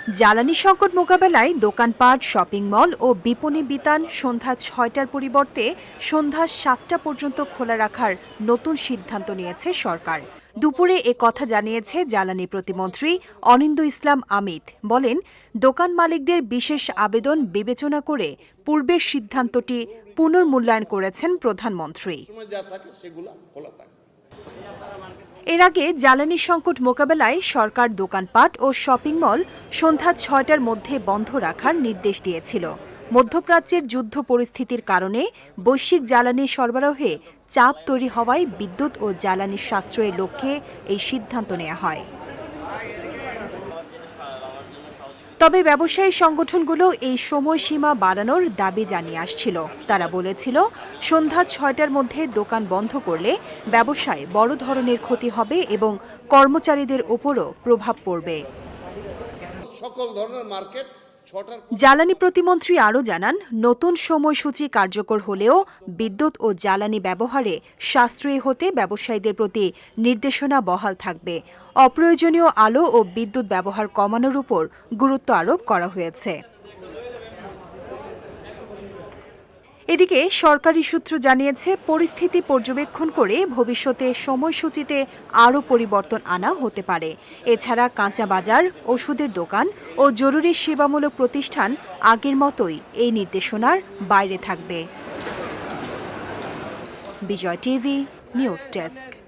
জ্বালানি সংকট মোকাবেলায় দোকানপাট, শপিং মল ও বিপণী বিতান সন্ধ্যা ৬টার পরিবর্তে সন্ধ্যা ৭টা পর্যন্ত খোলা রাখার নতুন সিদ্ধান্ত নিয়েছে সরকার। দুপুরে এ কথা জানিয়েছে জ্বালানি প্রতিমন্ত্রী অনিন্দ্য ইসলাম আমিত। বলেন, দোকান মালিকদের বিশেষ আবেদন বিবেচনা করে পূর্বের সিদ্ধান্তটি পুনর্মূল্যায়ন করেছেন প্রধানমন্ত্রী। এর আগে জ্বালানি সংকট মোকাবেলায় সরকার দোকানপাট ও শপিং মল সন্ধ্যা ৬টার মধ্যে বন্ধ রাখার নির্দেশ দিয়েছিল। মধ্যপ্রাচ্যের যুদ্ধ পরিস্থিতির কারণে বৈশ্বিক জ্বালানি সরবরাহে চাপ তৈরি হওয়ায় বিদ্যুৎ ও জ্বালানি সাশ্রয়ের লক্ষ্যে এই সিদ্ধান্ত নেওয়া হয়। তবে ব্যবসায়ী সংগঠনগুলো এই সময়সীমা বাড়ানোর দাবি জানিয়ে আসছিল। তারা বলেছিল, সন্ধ্যা ৬টার মধ্যে দোকান বন্ধ করলে ব্যবসায় বড় ধরনের ক্ষতি হবে এবং কর্মচারীদের উপরও প্রভাব পড়বে। জ্বালানি প্রতিমন্ত্রী আরও জানান, নতুন সময়সূচি কার্যকর হলেও বিদ্যুৎ ও জ্বালানি ব্যবহারে সাশ্রয়ী হতে ব্যবসায়ীদের প্রতি নির্দেশনা বহাল থাকবে। অপ্রয়োজনীয় আলো ও বিদ্যুৎ ব্যবহার কমানোর উপর গুরুত্ব আরোপ করা হয়েছে। এদিকে সরকারি সূত্র জানিয়েছে, পরিস্থিতি পর্যবেক্ষণ করে ভবিষ্যতে সময়সূচিতে আরও পরিবর্তন আনা হতে পারে। এছাড়া কাঁচা বাজার, ওষুধের দোকান ও জরুরি সেবামূলক প্রতিষ্ঠান আগের মতোই এই নির্দেশনার বাইরে থাকবে। বিজয় টিভি নিউজ ডেস্ক।